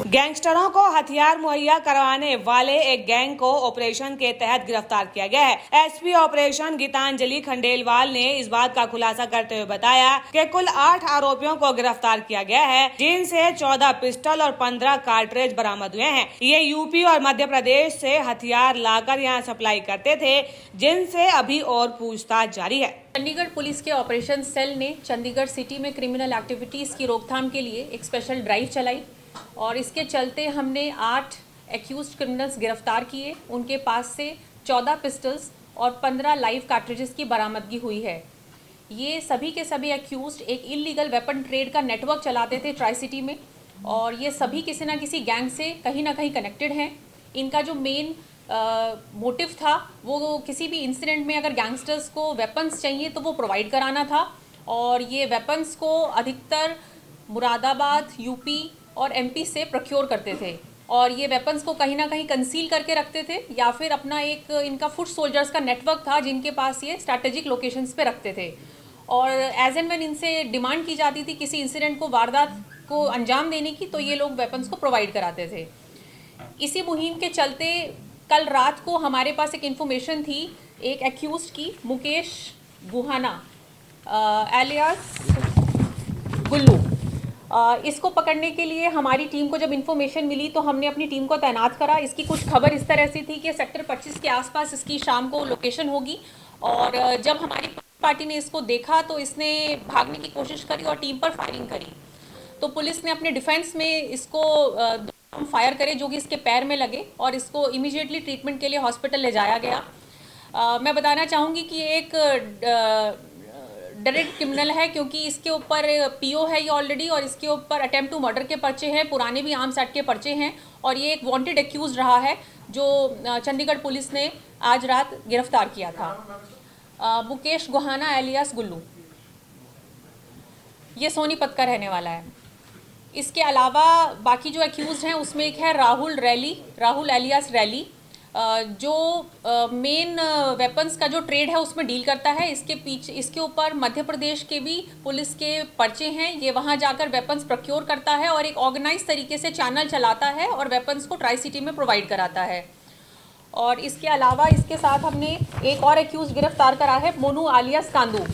गैंगस्टरों को हथियार मुहैया करवाने वाले एक गैंग को ऑपरेशन के तहत गिरफ्तार किया गया है। एसपी ऑपरेशन गीतांजलि खंडेलवाल ने इस बात का खुलासा करते हुए बताया कि कुल 8 आरोपियों को गिरफ्तार किया गया है, जिनसे 14 पिस्टल और 15 कार्ट्रिज बरामद हुए हैं। ये यूपी और मध्य प्रदेश से हथियार लाकर यहाँ सप्लाई करते थे, जिनसे अभी और पूछताछ जारी है। चंडीगढ़ पुलिस के ऑपरेशन सेल ने चंडीगढ़ सिटी में क्रिमिनल एक्टिविटीज की रोकथाम के लिए एक स्पेशल ड्राइव चलाई और इसके चलते हमने 8 एक्यूज्ड क्रिमिनल्स गिरफ्तार किए। उनके पास से 14 पिस्टल्स और 15 लाइव कार्ट्रिजेस की बरामदगी हुई है। ये सभी के सभी एक्यूज्ड एक इलीगल वेपन ट्रेड का नेटवर्क चलाते थे ट्राई सिटी में और ये सभी किसी ना किसी गैंग से कहीं ना कहीं कनेक्टेड हैं। इनका जो मेन मोटिव था वो किसी भी इंसिडेंट में अगर गैंगस्टर्स को वेपन्स चाहिए तो वो प्रोवाइड कराना था और ये वेपन्स को अधिकतर मुरादाबाद, यूपी और एमपी से प्रोक्योर करते थे और ये वेपन्स को कहीं ना कहीं कंसील करके रखते थे या फिर अपना एक इनका फुट सोल्जर्स का नेटवर्क था जिनके पास ये स्ट्रैटेजिक लोकेशंस पे रखते थे और एज एंड व्हेन इनसे डिमांड की जाती थी किसी इंसिडेंट को, वारदात को अंजाम देने की, तो ये लोग वेपन्स को प्रोवाइड कराते थे। इसी मुहिम के चलते कल रात को हमारे पास एक इन्फॉर्मेशन थी एक एक्यूज्ड की, मुकेश गुहाना एलियास गुल्लू। इसको पकड़ने के लिए हमारी टीम को जब इन्फॉर्मेशन मिली तो हमने अपनी टीम को तैनात करा। इसकी कुछ खबर इस तरह से थी कि सेक्टर 25 के आसपास इसकी शाम को लोकेशन होगी और जब हमारी पार्टी ने इसको देखा तो इसने भागने की कोशिश करी और टीम पर फायरिंग करी। तो पुलिस ने अपने डिफेंस में इसको फायर करे जो कि इसके पैर में लगे और इसको इमीडिएटली ट्रीटमेंट के लिए हॉस्पिटल ले जाया गया। मैं बताना चाहूँगी कि एक डायरेक्ट क्रिमिनल है क्योंकि इसके ऊपर पीओ है ये ऑलरेडी और इसके ऊपर अटेम्प्ट टू मर्डर के पर्चे हैं, पुराने भी आर्म्स एक्ट के पर्चे हैं और ये एक वांटेड एक्यूज रहा है जो चंडीगढ़ पुलिस ने आज रात गिरफ्तार किया था। मुकेश गुहाना एलियास गुल्लू ये सोनीपत का रहने वाला है। इसके अलावा बाकी जो एक्यूज हैं उसमें एक है राहुल एलियास रैली जो मेन वेपन्स का जो ट्रेड है उसमें डील करता है। इसके ऊपर मध्य प्रदेश के भी पुलिस के पर्चे हैं। ये वहाँ जाकर वेपन्स प्रोक्योर करता है और एक ऑर्गेनाइज तरीके से चैनल चलाता है और वेपन्स को ट्राई सिटी में प्रोवाइड कराता है। और इसके अलावा इसके साथ हमने एक और एक्यूज गिरफ्तार करा है, मोनू आलियास कांदू।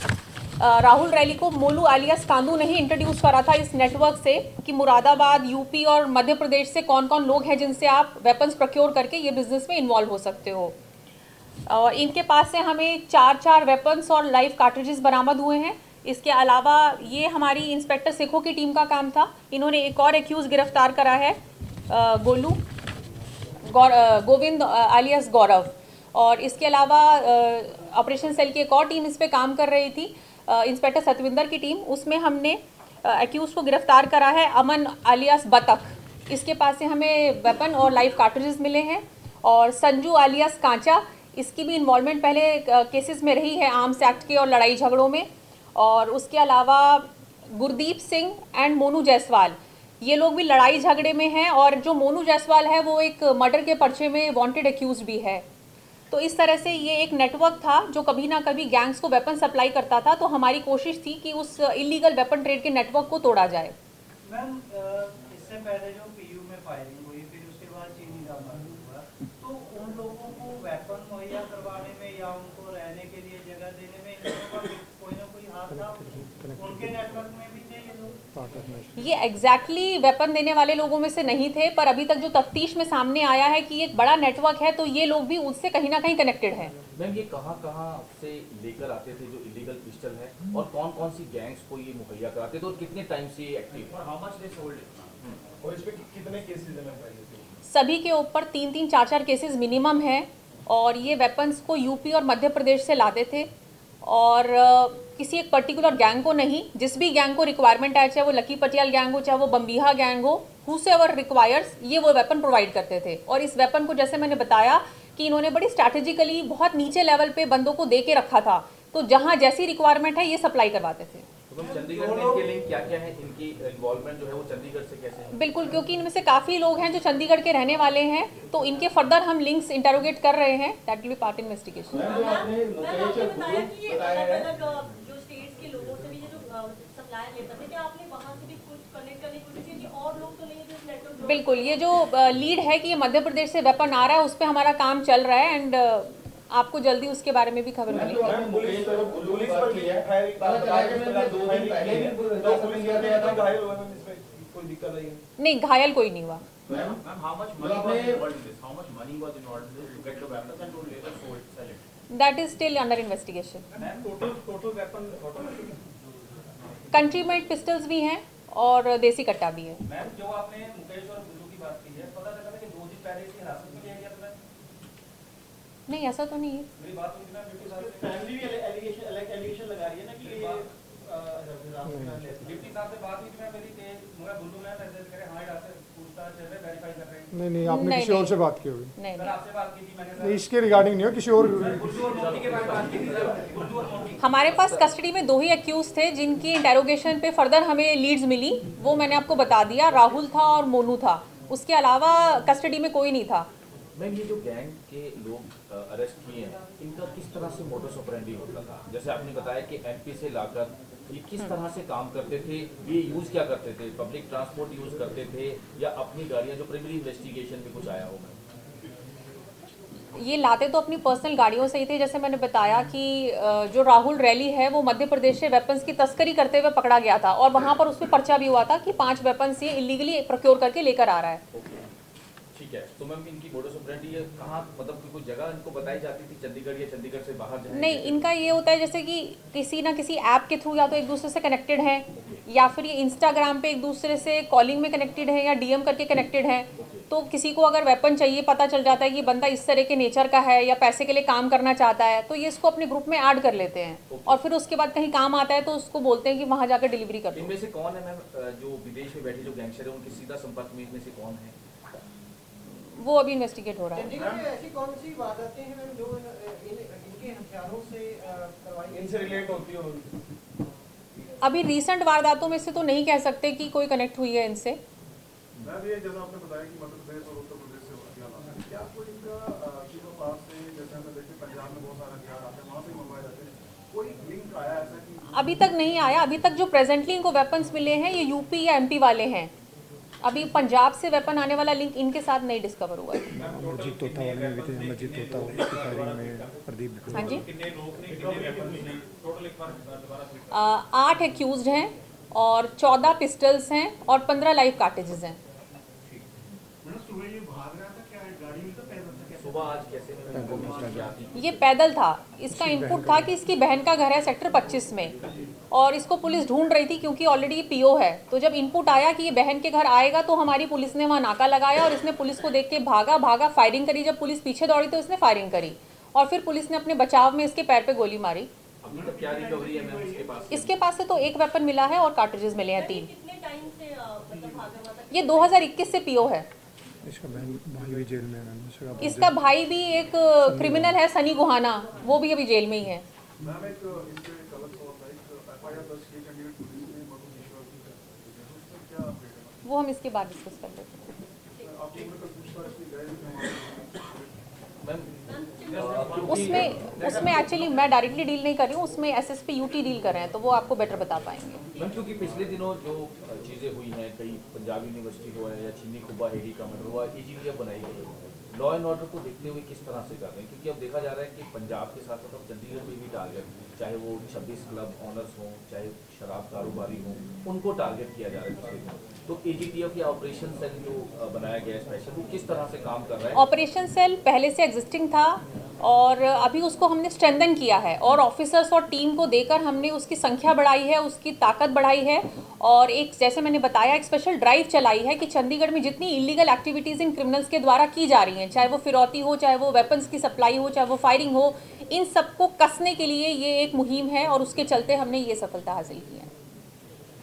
राहुल रैली को मोनू आलियास कांदू ने ही इंट्रोड्यूस करा था इस नेटवर्क से कि मुरादाबाद, यूपी और मध्य प्रदेश से कौन कौन लोग हैं जिनसे आप वेपन्स प्रोक्योर करके ये बिजनेस में इन्वॉल्व हो सकते हो। और इनके पास से हमें 4 वेपन्स और लाइव कार्ट्रिजेस बरामद हुए हैं। इसके अलावा ये हमारी इंस्पेक्टर सिखों की टीम का काम था। इन्होंने एक और एक्यूज गिरफ्तार करा है, गोविंद आलियास गौरव। और इसके अलावा ऑपरेशन सेल की एक और टीम इस पर काम कर रही थी, इंस्पेक्टर सतविंदर की टीम। उसमें हमने एक्यूज को गिरफ्तार करा है, अमन आलियास बतख। इसके पास से हमें वेपन और लाइव कार्ट्रिजेस मिले हैं। और संजू आलियास कांचा, इसकी भी इन्वॉल्वमेंट पहले केसेस में रही है आर्म्स एक्ट के और लड़ाई झगड़ों में। और उसके अलावा गुरदीप सिंह एंड मोनू जायसवाल, ये लोग भी लड़ाई झगड़े में हैं और जो मोनू जायसवाल है वो एक मर्डर के पर्चे में वांटेड एक्यूज भी है। तो इस तरह से ये एक नेटवर्क था जो कभी ना कभी गैंग्स को वेपन सप्लाई करता था। तो हमारी कोशिश थी कि उस इलीगल वेपन ट्रेड के नेटवर्क को तोड़ा जाए। मैम, इससे पहले जो पीयू में फायरिंग हुई, फिर उसके बाद चीनी का मामला हुआ, तो उन लोगों को वेपन मुहैया करवाने में या उनको रहने के लिए जगह देने में इन लोगों का कोई ना कोई हाथ था? उनके नेटवर्क में भी थे ये लोग? ये एग्जैक्टली वेपन देने वाले लोगों में से नहीं थे, पर अभी तक जो तफ्तीश में सामने आया है कि एक बड़ा नेटवर्क है तो ये लोग भी उससे कहीं ना कहीं कनेक्टेड है। मैम, ये कहाँ से लेकर आते थे जो इलीगल पिस्टल है और कौन सी गैंग्स को ये मुहैया कराते थे और कितने टाइम से ये एक्टिव है? How much they sold it और इस पे कितने केसेस हैं? सभी के ऊपर 3-3, 4-4 केसेस मिनिमम है और ये वेपन्स को यूपी और मध्य प्रदेश से लाते थे और किसी एक पर्टिकुलर गैंग को नहीं, जिस भी गैंग को रिक्वायरमेंट है, चाहे वो लकी पटियाल गैंग हो, चाहे वो बम्बीहा गैंग हो, हूसेवर रिक्वायर्स, ये वो वेपन प्रोवाइड करते थे। और इस वेपन को जैसे मैंने बताया कि इन्होंने बड़ी स्ट्रैटेजिकली बहुत नीचे लेवल पे बंदों को दे के रखा था, तो जहाँ जैसी रिक्वायरमेंट है ये सप्लाई करवाते थे। तो चंडीगढ़ में इनके लिंक क्या है, इनकी इन्वॉल्वमेंट जो है वो चंडीगढ़ से कैसे है? बिल्कुल, क्योंकि इनमें से काफ़ी लोग हैं जो चंडीगढ़ के रहने वाले हैं, तो इनके फर्दर हम लिंक्स इंटरोगेट कर रहे हैं। That will be part investigation. Supply लेता था, क्या आपने वहाँ से भी कुछ कनेक्ट करने की कोशिश की कि और लोग तो नहीं है जिस नेटवर्क? बिल्कुल, ये जो लीड है कि ये मध्य प्रदेश से वेपन आ रहा है, उस पर हमारा काम चल रहा है एंड आपको जल्दी उसके बारे में भी खबर मिलेगी। पुलिस पर भी है फायरिंग दो दिन पहले भी पुलिस कर दिया था, घायल हुआ मैम, इसमें कोई दिक्कत नहीं है? नहीं, घायल कोई नहीं हुआ। Ma'am, how much money was involved in this? How much money was involved in this to get the weapons and to later sell it? That is still under investigation. Total weapon country made pistols भी हैं और देसी कट्टा भी है। Ma'am, जो आपने मुकेश और गुल्लू की बात की है, पता चला था कि 2 दिन पहले इसकी हिरासत में लिया गया था? नहीं, ऐसा तो नहीं है। मेरी बात सुनिए मैम, डिप्टी साहब से। फैमिली भी एलिगेशन लगा रही है ना कि ये डिप्टी साहब से बात हुई थी मैम मेरी कि मुझे गुल्लू मैम मैसेज करे, हाँ यहाँ से पूछताछ चल रही है, वेरीफाई कर रहे हैं। नहीं, आपने नहीं, किसी और नहीं। से बात की होगी। नहीं सर, नहीं, आपसे बात की थी मैंने नहीं, सर। इसके रिगार्डिंग नहीं हो, किसी और गुल्लू और मोती के बारे में बात की थी सर, गुल्लू और मोती। हमारे पास कस्टडी में 2 ही एक्यूज थे जिनकी इंटेरोगेशन पे फर्दर हमें लीड्स मिली, वो मैंने आपको बता दिया, राहुल था और मोनू था। उसके अलावा कस्टडी में कोई नहीं था। मैम, ये जो गैंग के लोग अरेस्ट किए हैं, इनका किस तरह से मोडस ऑपरेंडी होता था? जैसे आपने बताया कि एमपी से लाकर ये किस तरह से काम करते थे, ये यूज क्या करते थे? पब्लिक ट्रांसपोर्ट यूज करते थे या अपनी गाड़ियां, जो प्राइमरी इन्वेस्टिगेशन में कुछ आया होगा? ये लाते तो अपनी पर्सनल गाड़ियों से ही थे। जैसे मैंने बताया कि जो राहुल रैली है वो मध्य प्रदेश से वेपन्स की तस्करी करते हुए पकड़ा गया था और वहाँ पर उस पर पर्चा भी हुआ था कि 5 वेपन्स ये इलीगली प्रोक्योर करके लेकर आ रहा है। ओके, ठीक है। तो मैम, इनकी मोडस ऑपरेंडी ये कहाँ, मतलब कि कोई जगह इनको बताई जाती थी चंडीगढ़ या चंडीगढ़ से बाहर जाने? नहीं, इनका ये होता है जैसे कि किसी ना किसी ऐप के थ्रू या तो एक दूसरे से कनेक्टेड हैं या फिर ये इंस्टाग्राम पे एक दूसरे से कॉलिंग में कनेक्टेड है या डीएम करके कनेक्टेड हैं। तो किसी को अगर वेपन चाहिए, पता चल जाता है कि बंदा इस तरह के नेचर का है या पैसे के लिए काम करना चाहता है, तो ये इसको अपने ग्रुप में ऐड कर लेते हैं और फिर उसके बाद कहीं काम आता है तो उसको बोलते हैं कि वहाँ जाकर डिलीवरी कर दो। इनमें से कौन है मैम, जो विदेश में बैठे जो गैंगस्टर है, उनके सीधा संपर्क में इनमें से कौन है? वो अभी इन्वेस्टिगेट हो रहा है। चंडीगढ़ में ऐसी कौन सी वारदातें हैं मैम जो इनके हथियारों से करवाई, इनसे रिलेट होती हो? अभी रीसेंट वारदातों में से तो नहीं कह सकते कि कोई कनेक्ट हुई है इनसे। मैम, ये जैसा आपने बताया कि मध्य प्रदेश और उत्तर प्रदेश से हथियार आते हैं, क्या आपको इनका चीजों पास से, जैसे हमें देखते हैं पंजाब में बहुत सारे हथियार आते हैं, वहाँ से मंगवाए जाते हैं, कोई लिंक आया ऐसा कि? अभी तक नहीं आया। अभी तक जो प्रेजेंटली इनको वेपन्स मिले हैं ये यूपी या एमपी वाले हैं। अभी पंजाब से वेपन आने वाला लिंक इनके साथ नहीं डिस्कवर हुआ है। मस्जिद तोता वाले में भी थे, मस्जिद तोता उसकी फायरिंग में प्रदीप। हाँ जी, कितने लोग ने, कितने वेपन ने? टोटल एक बार दोबारा 8 एक्यूज्ड हैं और 14 पिस्टल्स हैं और 15 लाइव कार्टेजेस हैं। सुबह ये भाग रहा था, क्या गाड़ी में था, पैदल था, क्या? सुबह आज कैसे में इन्फॉर्मेशन क्या थी? ये पैदल था। इसका इनपुट था कि इसकी बहन का घर है सेक्टर 25 में और इसको पुलिस ढूंढ रही थी क्योंकि ऑलरेडी ये पीओ है। तो जब इनपुट आया कि ये बहन के घर आएगा तो हमारी पुलिस ने वहाँ नाका लगाया और इसने पुलिस को देख के भागा, फायरिंग करी। जब पुलिस पीछे दौड़ी तो इसने फायरिंग करी और फिर पुलिस ने अपने बचाव में इसके पैर पे गोली मारी। अभी तक क्या रिकवरी है मैम इसके पास? इसके पास से तो 1 वेपन मिला है और कार्ट्रिजेस मिले हैं 3। कितने टाइम से मतलब भागा हुआ था? ये 2021 से पीओ है। इसका भाई भी जेल में है। इसका भाई भी एक क्रिमिनल है, सनी गुहाना, वो भी अभी जेल में ही है। मैम, एक इससे एक अलग सवाल था, एक एफआईआर दर्ज की चंडीगढ़ पुलिस ने मधुकेश्वर की तरफ, उसमें क्या अपडेट है? वो हम इसके बाद डिस्कस कर लेते हैं। आप लोगों ने पूछताछ की गए मैम, उसमें एक्चुअली मैं डायरेक्टली डील नहीं कर रही हूँ, उसमें एसएसपी यूटी डील कर रहे हैं तो वो आपको बेटर बता पाएंगे। मैम, क्योंकि पिछले दिनों जो चीज़ें हुई हैं, कई पंजाब यूनिवर्सिटी हुआ है या चीनी खुबा हेडी का मर्डर हुआ, एजीटीएफ बनाई गई है, लॉ एंड ऑर्डर को देखते हुए किस तरह से कर रहे हैं? क्योंकि अब देखा जा रहा है कि पंजाब के साथ साथ अब चंडीगढ़ में भी टारगेट, चाहे वो 26 क्लब ऑनर्स हों, चाहे शराब कारोबारी हों, उनको टारगेट किया जा रहा है पिछले दिनों। तो एजीटीएफ या ऑपरेशन सेल जो बनाया गया है स्पेशल, वो किस तरह से काम कर रहा है? ऑपरेशन सेल पहले से एग्जिस्टिंग था और अभी उसको हमने स्ट्रेंथन किया है और ऑफिसर्स और टीम को देकर हमने उसकी संख्या बढ़ाई है, उसकी ताकत बढ़ाई है और एक, जैसे मैंने बताया, एक स्पेशल ड्राइव चलाई है कि चंडीगढ़ में जितनी इलीगल एक्टिविटीज़ इन क्रिमिनल्स के द्वारा की जा रही हैं, चाहे वो फिरौती हो, चाहे वो वेपन्स की सप्लाई हो, चाहे वो फायरिंग हो, इन सबको कसने के लिए ये एक मुहिम है और उसके चलते हमने ये सफलता हासिल की है।